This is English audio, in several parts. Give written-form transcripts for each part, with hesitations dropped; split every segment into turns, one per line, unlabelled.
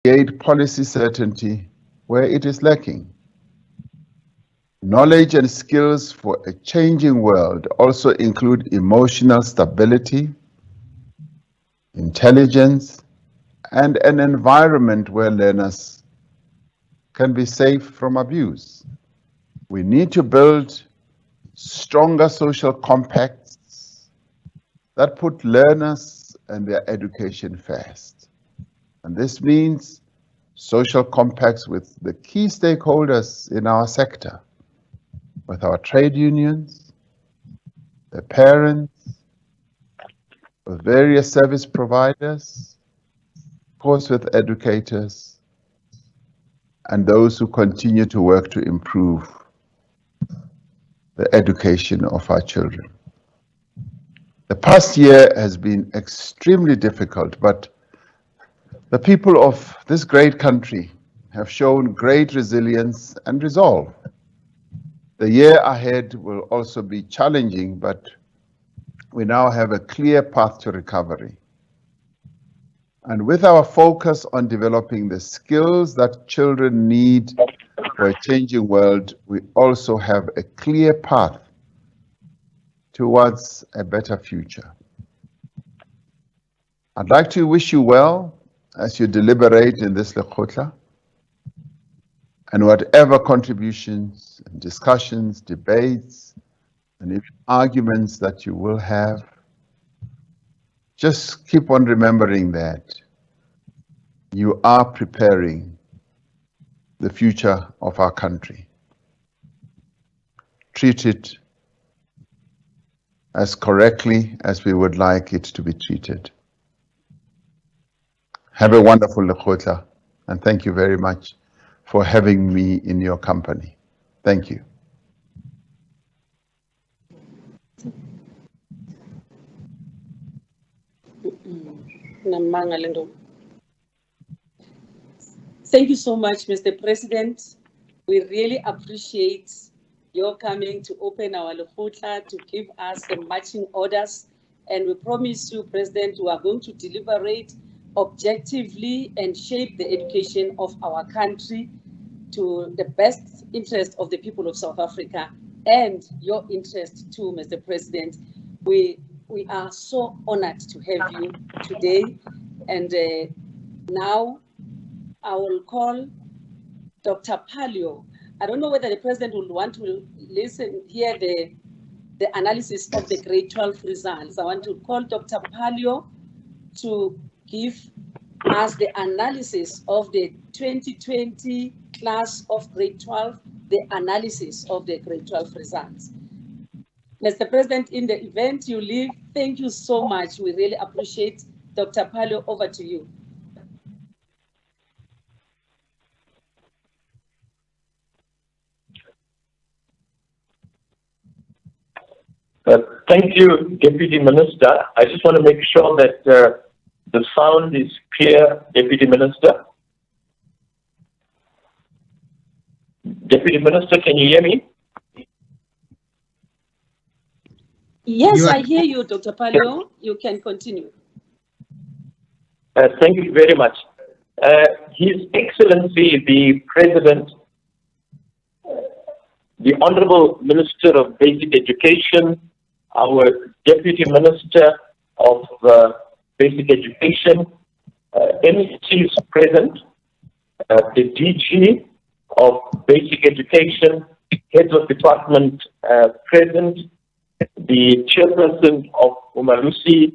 create policy certainty where it is lacking. Knowledge and skills for a changing world also include emotional stability, intelligence, and an environment where learners can be safe from abuse. We need to build stronger social compacts that put learners and their education first. And this means social compacts with the key stakeholders in our sector, with our trade unions, the parents, with various service providers, of course with educators, and those who continue to work to improve the education of our children. The past year has been extremely difficult, but the people of this great country have shown great resilience and resolve. The year ahead will also be challenging, but we now have a clear path to recovery. And with our focus on developing the skills that children need for a changing world, we also have a clear path towards a better future. I'd like to wish you well as you deliberate in this Lekgotla, and whatever contributions, and discussions, debates, and even arguments that you will have, just keep on remembering that you are preparing the future of our country. Treat it as correctly as we would like it to be treated. Have a wonderful Lekgotla, and thank you very much for having me in your company. Thank you.
Thank you so much, Mr. President. We really appreciate your coming to open our Lekgotla, to give us the marching orders. And we promise you, President, we are going to deliberate objectively and shape the education of our country to the best interest of the people of South Africa and your interest too, Mr. President. We are so honored to have you today. And now I will call Dr. Palio. I don't know whether the President will want to hear the analysis of the grade 12 results. I want to call Dr. Palio to give us the analysis of the 2020 class of grade 12, the analysis of the grade 12 results. Mr. President, in the event you leave, thank you so much. We really appreciate. Dr. Palio, over to you.
Thank you, Deputy Minister. I just want to make sure that the sound is clear, Deputy Minister. Deputy Minister, can you hear me?
Yes, I hear you, Dr. Palio. You can continue.
Thank you very much. His Excellency, the President, the Honorable Minister of Basic Education, our Deputy Minister of Basic Education, MECs present, the DG of Basic Education, heads of department present, the chairperson of Umalusi,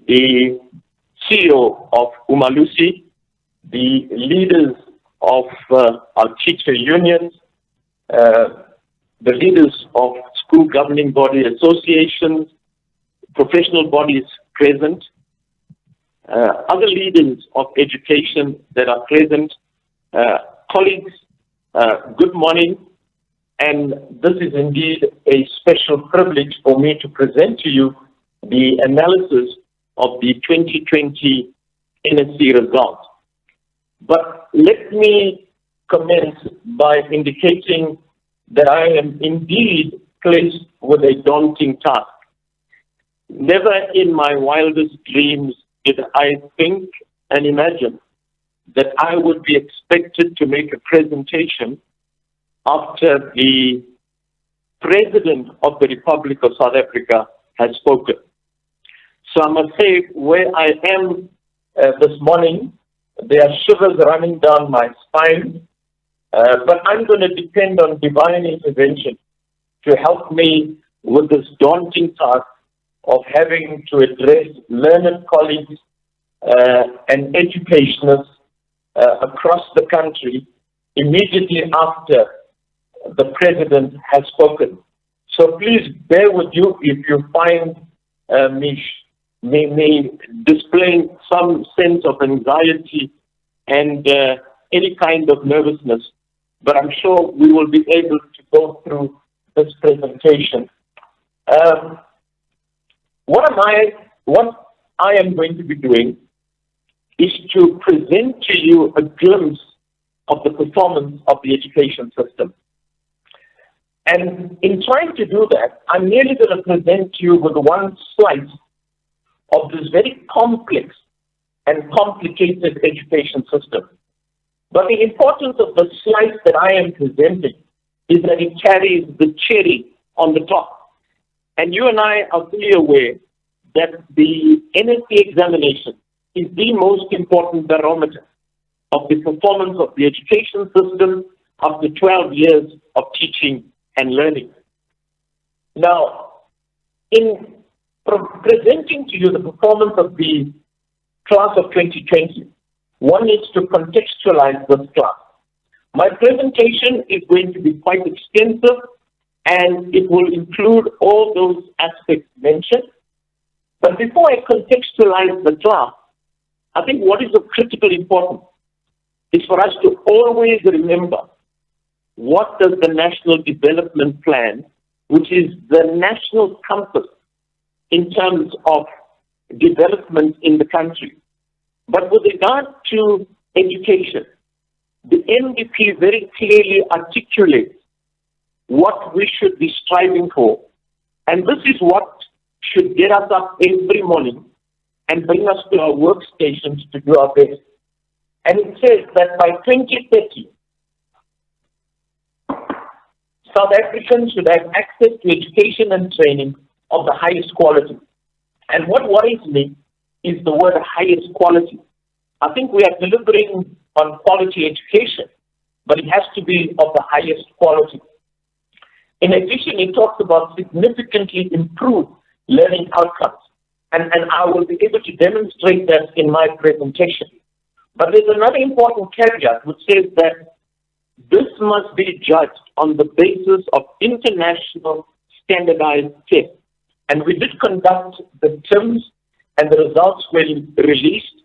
the CEO of Umalusi, the leaders of our teacher unions, the leaders of school governing body associations, professional bodies present, other leaders of education that are present, colleagues, good morning. And this is indeed a special privilege for me to present to you the analysis of the 2020 NSC results. But let me commence by indicating that I am indeed placed with a daunting task. Never in my wildest dreams did I think and imagine that I would be expected to make a presentation after the President of the Republic of South Africa has spoken. So I must say, where I am this morning, there are shivers running down my spine, but I'm going to depend on divine intervention to help me with this daunting task of having to address learned colleagues and educationists across the country immediately after the President has spoken. So please bear with you if you find me displaying some sense of anxiety and any kind of nervousness, but I'm sure we will be able to go through this presentation. What I am going to be doing is to present to you a glimpse of the performance of the education system. And in trying to do that, I'm merely going to present you with one slice of this very complex and complicated education system. But the importance of the slice that I am presenting is that it carries the cherry on the top. And you and I are fully aware that the NSC examination is the most important barometer of the performance of the education system after 12 years of teaching and learning. Now, in presenting to you the performance of the class of 2020, one needs to contextualize this class. My presentation is going to be quite extensive, and it will include all those aspects mentioned. But before I contextualize the class, I think what is of critical importance is for us to always remember what does the National Development Plan, which is the national compass in terms of development in the country. But with regard to education, the NDP very clearly articulates what we should be striving for. And this is what should get us up every morning and bring us to our workstations to do our best. And it says that by 2030, South Africans should have access to education and training of the highest quality. And what worries me is the word highest quality. I think we are delivering on quality education, but it has to be of the highest quality. In addition, it talks about significantly improved learning outcomes. And I will be able to demonstrate that in my presentation. But there's another important caveat which says that this must be judged on the basis of international standardized tests. And we did conduct the TIMS, and the results were released.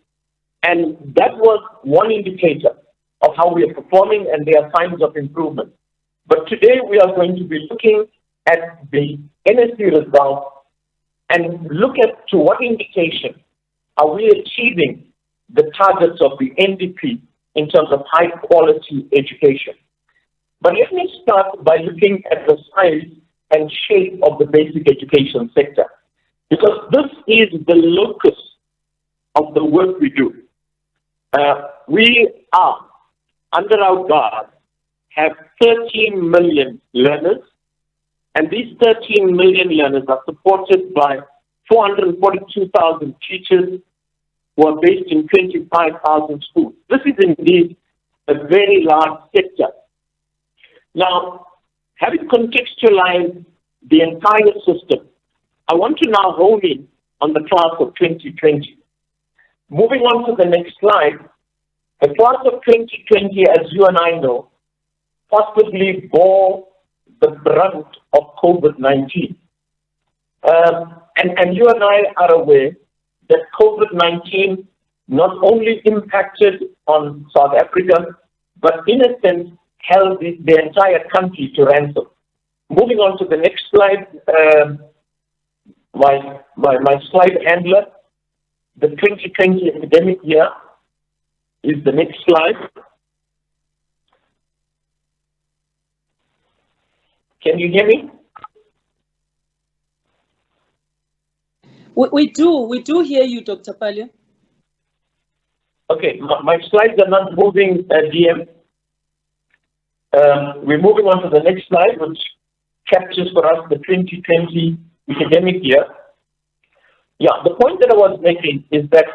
And that was one indicator of how we are performing, and there are signs of improvement. But today we are going to be looking at the NSC results and look at to what indication are we achieving the targets of the NDP in terms of high quality education. But let me start by looking at the size and shape of the basic education sector, because this is the locus of the work we do. We are, under our guard, have 13 million learners, and these 13 million learners are supported by 442,000 teachers who are based in 25,000 schools. This is indeed a very large sector. Now, having contextualized the entire system, I want to now hone in on the class of 2020. Moving on to the next slide, the class of 2020, as you and I know, possibly bore the brunt of COVID-19. And you and I are aware that COVID-19 not only impacted on South Africa, but in a sense held the entire country to ransom. Moving on to the next slide, my slide handler, the 2020 academic year is the next slide. Can you hear me?
We do hear you, Dr. Palya.
Okay, my slides are not moving, DM. We're moving on to the next slide, which captures for us the 2020 academic year. Yeah, the point that I was making is that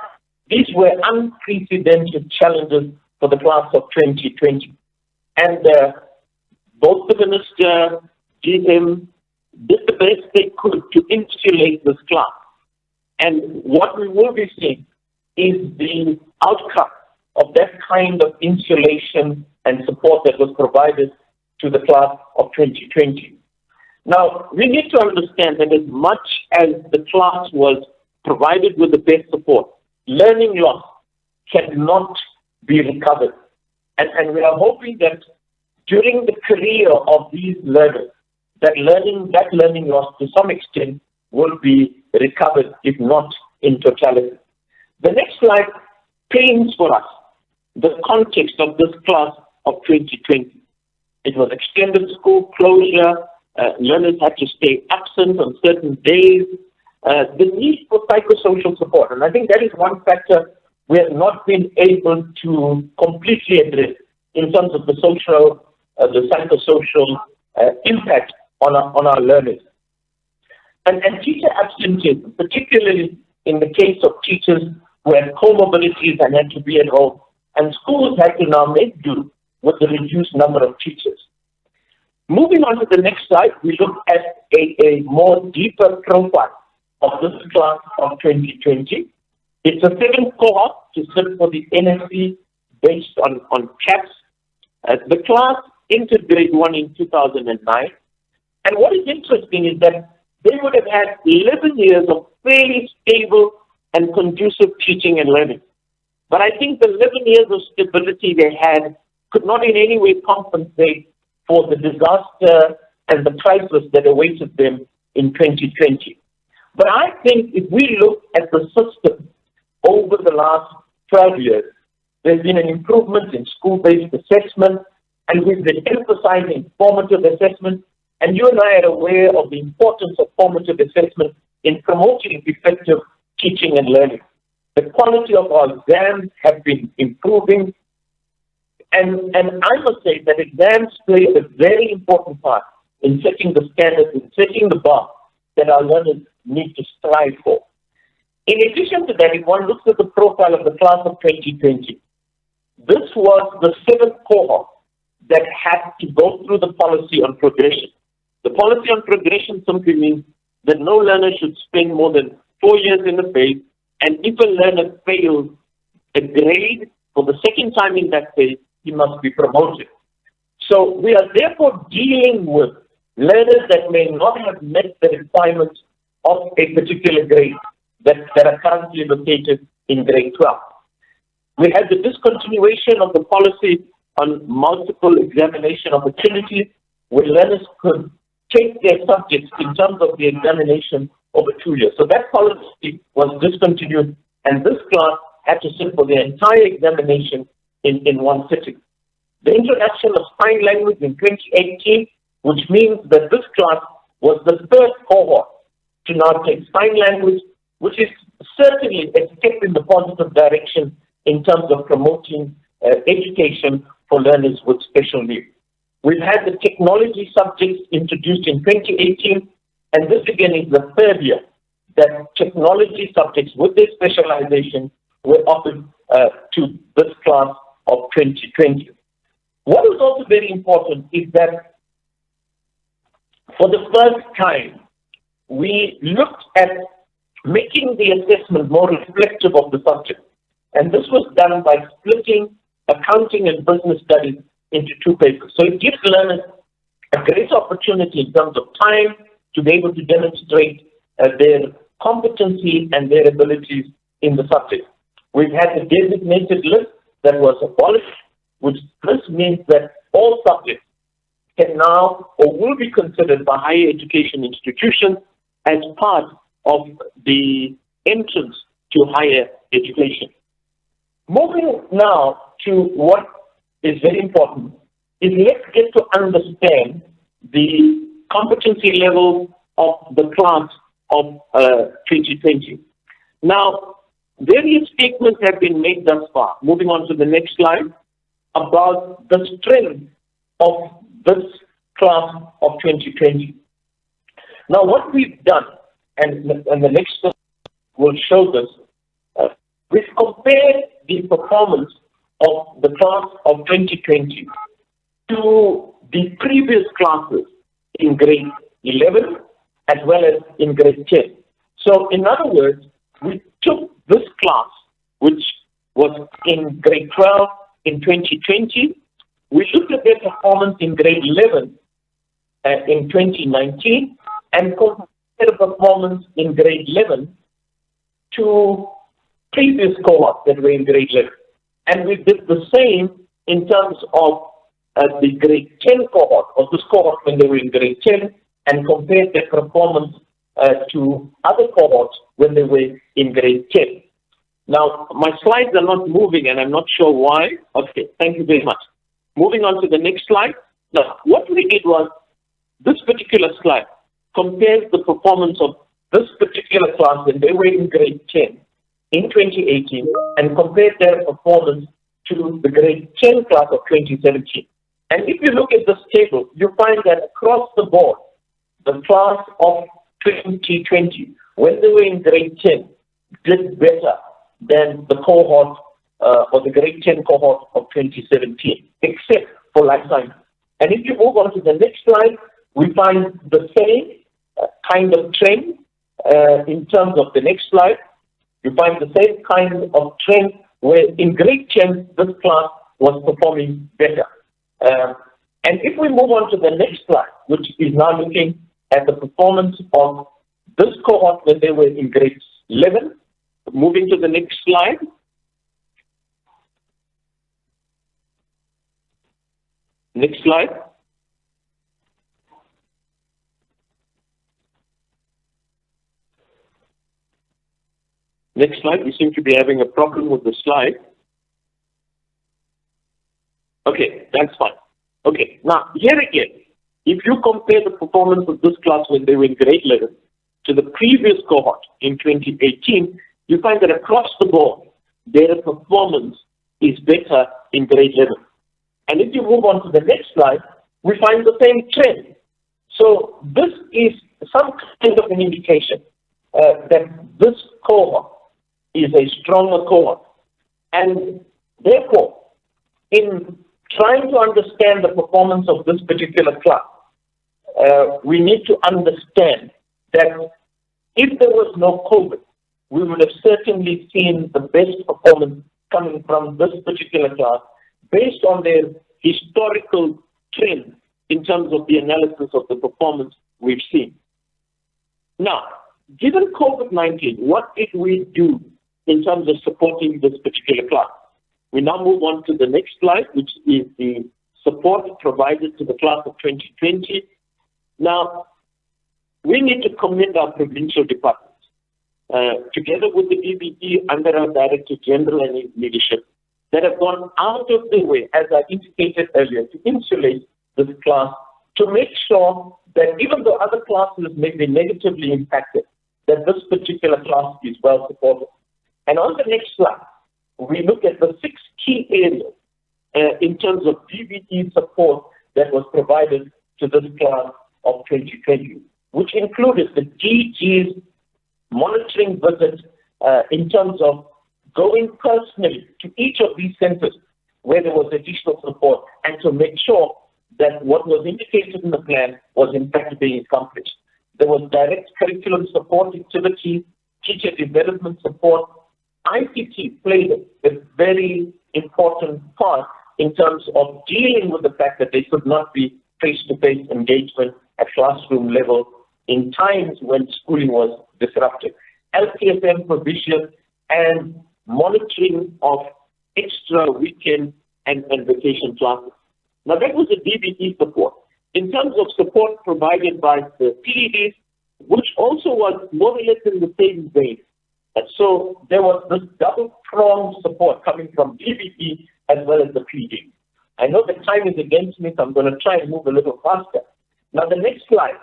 these were unprecedented challenges for the class of 2020. And both the minister, GM, did the best they could to insulate this class. And what we will be seeing is the outcome of that kind of insulation and support that was provided to the class of 2020. Now, we need to understand that as much as the class was provided with the best support, learning loss cannot be recovered. And we are hoping that during the career of these learners, that learning loss to some extent will be recovered, if not in totality. The next slide paints for us the context of this class of 2020. It was extended school closure, learners had to stay absent on certain days, the need for psychosocial support. And I think that is one factor we have not been able to completely address in terms of the social, the psychosocial impact on our learners. And teacher absenteeism, particularly in the case of teachers who had comorbidities and had to be at home, and schools had to now make do with the reduced number of teachers. Moving on to the next slide, we look at a more deeper profile of this class of 2020. It's a 7th cohort to sit for the NSC based on CAPS. The class entered grade 1 in 2009. And what is interesting is that they would have had 11 years of fairly stable and conducive teaching and learning. But I think the 11 years of stability they had could not in any way compensate for the disaster and the crisis that awaited them in 2020. But I think if we look at the system over the last 12 years, there's been an improvement in school-based assessment, and we've been emphasizing formative assessment. And you and I are aware of the importance of formative assessment in promoting effective teaching and learning. The quality of our exams have been improving. And I must say that exams play a very important part in setting the standards, in setting the bar that our learners need to strive for. In addition to that, if one looks at the profile of the class of 2020, this was the 7th cohort that had to go through the policy on progression. The policy on progression simply means that no learner should spend more than 4 years in the phase, and if a learner fails a grade for the second time in that phase, he must be promoted. So we are therefore dealing with learners that may not have met the requirements of a particular grade that are currently located in grade 12. We had the discontinuation of the policy on multiple examination opportunities, where learners could take their subjects in terms of the examination over 2 years. So that policy was discontinued, and this class had to sit for the entire examination in one sitting. The introduction of sign language in 2018, which means that this class was the 3rd cohort to now take sign language, which is certainly a step in the positive direction in terms of promoting education for learners with special needs. We've had the technology subjects introduced in 2018, and this again is the 3rd year that technology subjects with their specialization were offered to this class of 2020. What is also very important is that for the first time, we looked at making the assessment more reflective of the subject. And this was done by splitting accounting and business studies into 2 papers. So it gives learners a great opportunity in terms of time to be able to demonstrate their competency and their abilities in the subject. We've had the designated list that was abolished, which this means that all subjects can now or will be considered by higher education institutions as part of the entrance to higher education. Moving now to what is very important is let's get to understand the competency level of the class of 2020. Now, various statements have been made thus far. Moving on to the next slide, about the strength of this class of 2020. Now, what we've done, and the next slide will show this, we've compared the performance of the class of 2020 to the previous classes in grade 11 as well as in grade 10. So, in other words, we took this class, which was in grade 12 in 2020, we looked at their performance in grade 11 in 2019 and compared the performance in grade 11 to previous cohorts that were in grade 11. And we did the same in terms of the grade 10 cohort, or this cohort when they were in grade 10, and compared their performance to other cohorts when they were in grade 10. Now, my slides are not moving, and I'm not sure why. Okay, thank you very much. Moving on to the next slide. Now, what we did was, this particular slide compares the performance of this particular class when they were in grade 10 in 2018 and compared their performance to the grade 10 class of 2017. And if you look at this table, you find that across the board, the class of 2020, when they were in grade 10, did better than the cohort or the grade 10 cohort of 2017, except for life science. And if you move on to the next slide, we find the same kind of trend in terms of the next slide. You find the same kind of trend where in grade 10, this class was performing better. And if we move on to the next slide, which is now looking at the performance of this cohort when they were in grade 11, moving to the next slide. Next slide. Next slide. We seem to be having a problem with the slide. Okay, that's fine. Okay, now here again, if you compare the performance of this class when they were in grade 11 to the previous cohort in 2018, you find that across the board, their performance is better in grade 11. And if you move on to the next slide, we find the same trend. So this is some kind of an indication that this cohort is a stronger cohort. And therefore, in trying to understand the performance of this particular class, we need to understand that if there was no COVID, we would have certainly seen the best performance coming from this particular class based on their historical trend in terms of the analysis of the performance we've seen. Now, given COVID-19, what did we do in terms of supporting this particular class? We now move on to the next slide, which is the support provided to the class of 2020. Now, we need to commend our provincial departments, together with the DBE under our Director General and his leadership, that have gone out of their way, as I indicated earlier, to insulate this class, to make sure that even though other classes may be negatively impacted, that this particular class is well supported. And on the next slide, we look at the 6 key areas in terms of DBE support that was provided to this class of 2020, which included the DG's monitoring visits in terms of going personally to each of these centers where there was additional support and to make sure that what was indicated in the plan was in fact being accomplished. There was direct curriculum support activities, teacher development support. ICT played a very important part in terms of dealing with the fact that there could not be face-to-face engagement at classroom level in times when schooling was disrupted. LTFM provision and monitoring of extra weekend and vacation classes. Now that was the DBE support. In terms of support provided by the PEDs, which also was more or less in the same vein. And so there was this double-pronged support coming from DBE as well as the PD. I know the time is against me, so I'm going to try and move a little faster. Now the next slide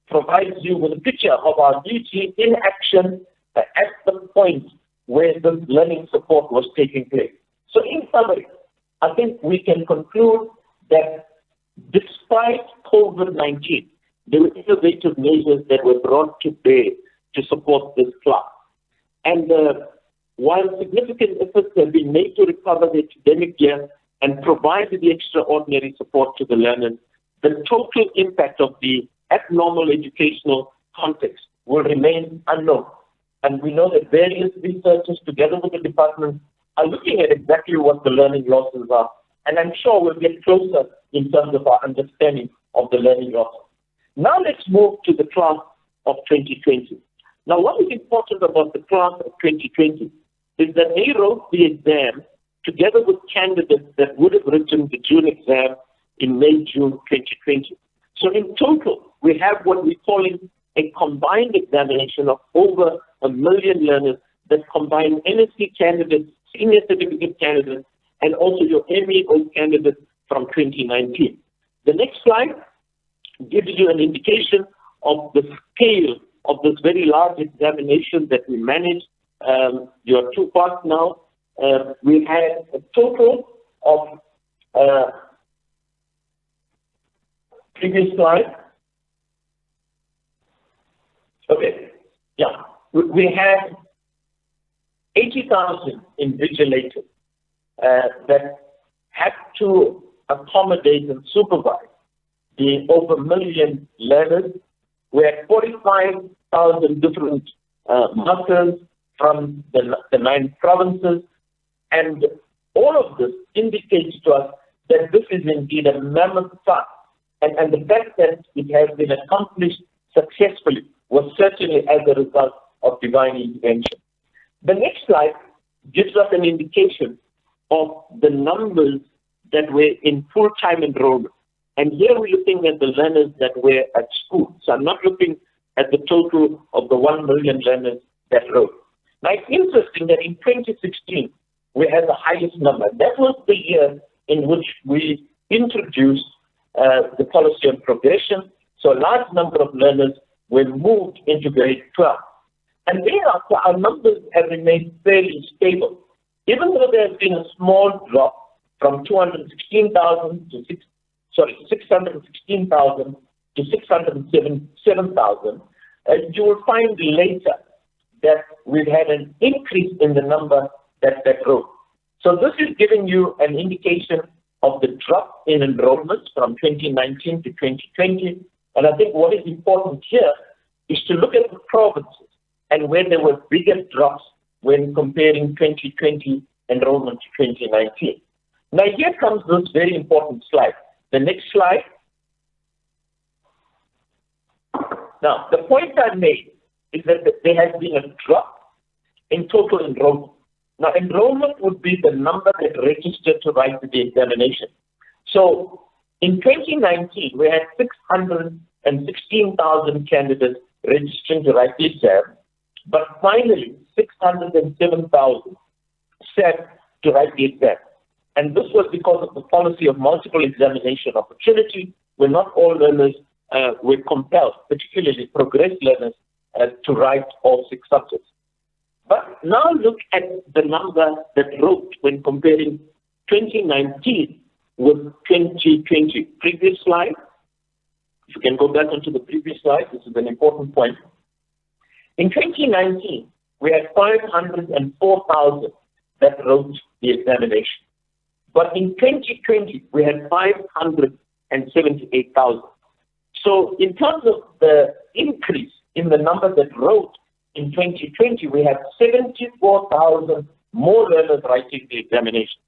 provides you with a picture of our DG in action at the point where the learning support was taking place. So in summary, I think we can conclude that despite COVID-19, there were innovative measures that were brought to bear to support this class. And while significant efforts have been made to recover the academic year and provide the extraordinary support to the learners, the total impact of the abnormal educational context will remain unknown. And we know that various researchers, together with the department, are looking at exactly what the learning losses are. And I'm sure we'll get closer in terms of our understanding of the learning losses. Now let's move to the class of 2020. Now, what is important about the class of 2020 is that they wrote the exam together with candidates that would have written the June exam in May, June 2020. So in total, we have what we're calling a combined examination of over 1 million learners that combine NSC candidates, senior certificate candidates, and also your MEO candidates from 2019. The next slide gives you an indication of the scale of this very large examination that we managed. There are two parts now. We had a total of, previous slide. Okay, yeah. We had 80,000 invigilators that had to accommodate and supervise the over 1 million learners. We had 45,000 different markers from the 9 provinces, and all of this indicates to us that this is indeed a mammoth task, and the fact that it has been accomplished successfully was certainly as a result of divine intervention. The next slide gives us an indication of the numbers that were in full-time enrollment. And here we're looking at the learners that were at school. So I'm not looking at the total of the 1 million learners that wrote. Now, it's interesting that in 2016, we had the highest number. That was the year in which we introduced the policy of progression. So a large number of learners were moved into grade 12. And thereafter, our numbers have remained fairly stable. Even though there has been a small drop from 616,000 to 607,000, you will find later that we've had an increase in the number that wrote. So this is giving you an indication of the drop in enrollments from 2019 to 2020. And I think what is important here is to look at the provinces and where there were bigger drops when comparing 2020 enrollment to 2019. Now here comes this very important slide. The next slide. Now, the point I made is that there has been a drop in total enrollment. Now, enrollment would be the number that registered to write the examination. So, in 2019, we had 616,000 candidates registering to write the exam, but finally, 607,000 sat to write the exam. And this was because of the policy of multiple examination opportunity, where not all learners were compelled, particularly progress learners, to write all 6 subjects. But now look at the number that wrote when comparing 2019 with 2020. Previous slide. If you can go back onto the previous slide, this is an important point. In 2019, we had 504,000 that wrote the examination. But in 2020, we had 578,000. So in terms of the increase in the number that wrote in 2020, we had 74,000 more learners writing the examination.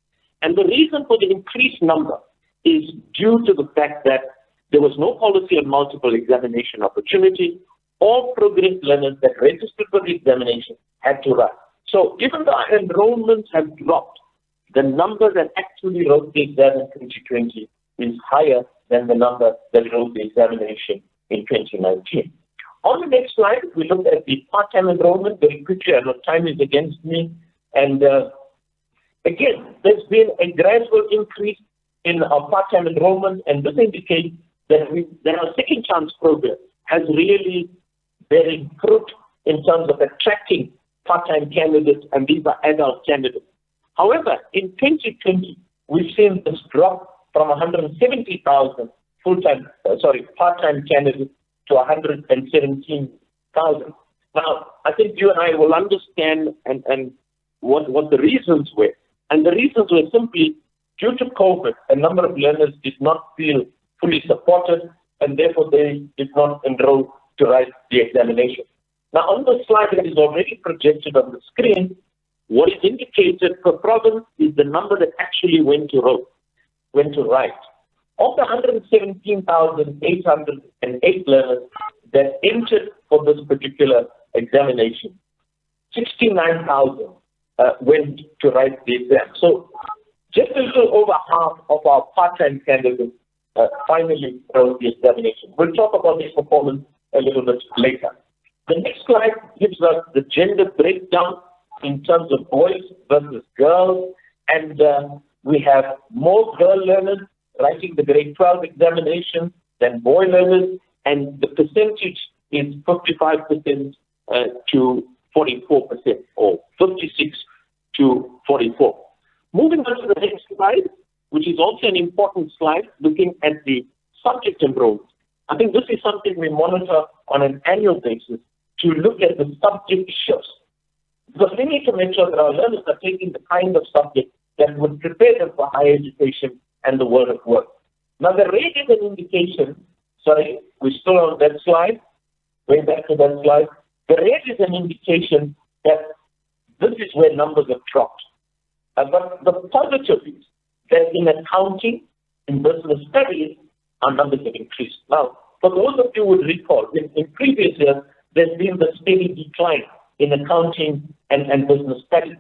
And the reason for the increased number is due to the fact that there was no policy on multiple examination opportunity. All progress learners that registered for the examination had to write. So even though our enrollments have dropped, the number that actually wrote the exam in 2020 is higher than the number that wrote the examination in 2019. On the next slide, we look at the part-time enrollment very quickly. I know time is against me. And again, there's been a gradual increase in our part-time enrollment, and this indicates that our second chance program has really bearing fruit in terms of attracting part-time candidates, and these are adult candidates. However, in 2020, we've seen this drop from 170,000 part-time candidates to 117,000. Now, I think you and I will understand and what the reasons were. And the reasons were simply due to COVID, a number of learners did not feel fully supported, and therefore they did not enroll to write the examination. Now, on the slide that is already projected on the screen, what is indicated per province is the number that actually went to write. Of the 117,808 learners that entered for this particular examination, 69,000 went to write the exam. So just a little over half of our part-time candidates finally wrote the examination. We'll talk about this performance a little bit later. The next slide gives us the gender breakdown in terms of boys versus girls, and we have more girl learners writing the grade 12 examination than boy learners, and the percentage is 55% to 44%, or 56 to 44. Moving on to the next slide, which is also an important slide, looking at the subject enrollment. I think this is something we monitor on an annual basis to look at the subject shifts. Because we need to make sure that our learners are taking the kind of subject that would prepare them for higher education and the world of work. Now, the rate is an indication, sorry, we're still on that slide, going back to that slide. The rate is an indication that this is where numbers have dropped. But the positive is that in accounting, in business studies, our numbers have increased. Now, for those of you who would recall, in previous years, there's been the steady decline in accounting and business studies.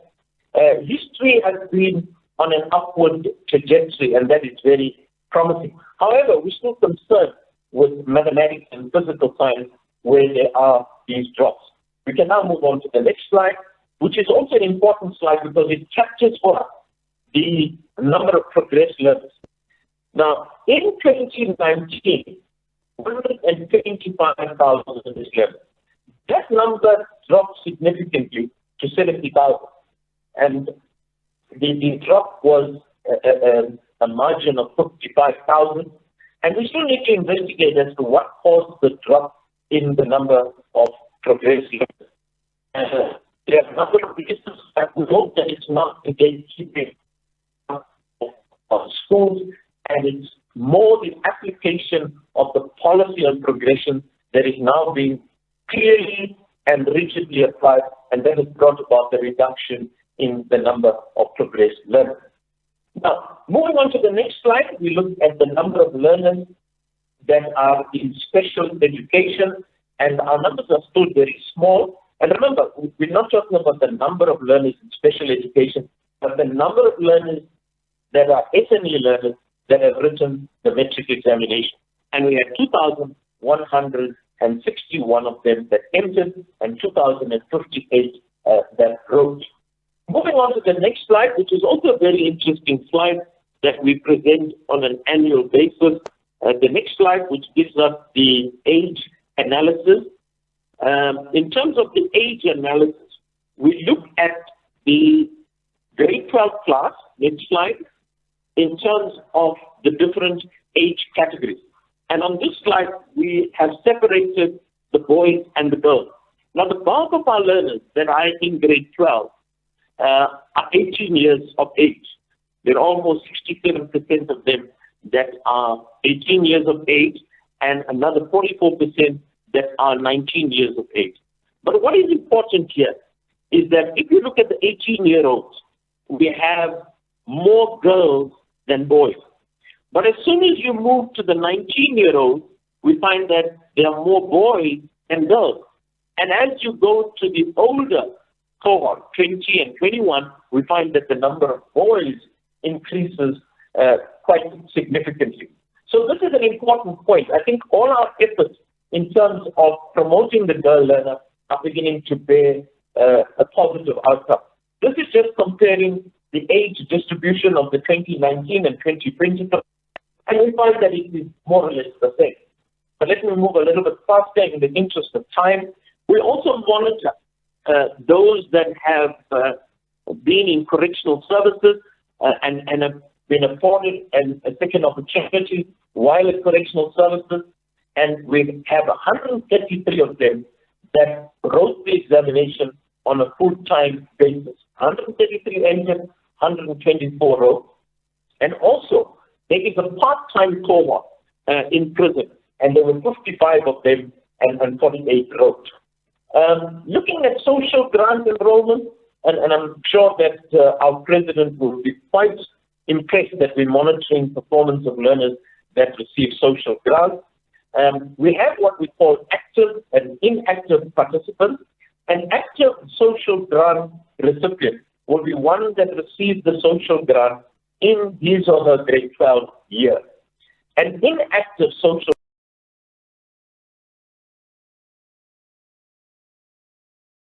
History has been on an upward trajectory, and that is very promising. However, we're still concerned with mathematics and physical science where there are these drops. We can now move on to the next slide, which is also an important slide because it captures for us the number of progressed learners. Now, in 2019, 125,000 learners. That number dropped significantly to 70,000. And the drop was a margin of 55,000. And we still need to investigate as to what caused the drop in the number of progressed learners. There are a number of reasons, and we hope that it's not the gatekeeping of schools, and it's more the application of the policy on progression that is now being clearly and rigidly applied, and that has brought about the reduction in the number of progressed learners. Now, moving on to the next slide, we look at the number of learners that are in special education, and our numbers are still very small. And remember, we're not talking about the number of learners in special education, but the number of learners that are SME learners that have written the metric examination. And we had 2,161 of them that entered and 2,058 that wrote. Moving on to the next slide, which is also a very interesting slide that we present on an annual basis. The next slide, which gives us the age analysis. In terms of the age analysis, we look at the grade 12 class, next slide, in terms of the different age categories. And on this slide, we have separated the boys and the girls. Now, the bulk of our learners that are in grade 12 are 18 years of age. There are almost 67% of them that are 18 years of age, and another 44% that are 19 years of age. But what is important here is that if you look at the 18-year-olds, we have more girls than boys. But as soon as you move to the 19-year-olds, we find that there are more boys than girls. And as you go to the older cohort, 20 and 21, we find that the number of boys increases quite significantly. So this is an important point. I think all our efforts in terms of promoting the girl learner are beginning to bear a positive outcome. This is just comparing the age distribution of the 2019 and 2020, and we find that it is more or less the same. But let me move a little bit faster in the interest of time. We also monitor those that have been in correctional services and have been afforded a second opportunity while at correctional services. And we have 133 of them that wrote the examination on a full-time basis. 133 entered, 124 wrote. And also, there is a part-time cohort in prison, and there were 55 of them and 48 wrote. Looking at social grant enrollment, and I'm sure that our president will be quite impressed that we're monitoring performance of learners that receive social grants. We have what we call active and inactive participants. An active social grant recipient will be one that receives the social grant in his or her grade 12 year. An inactive social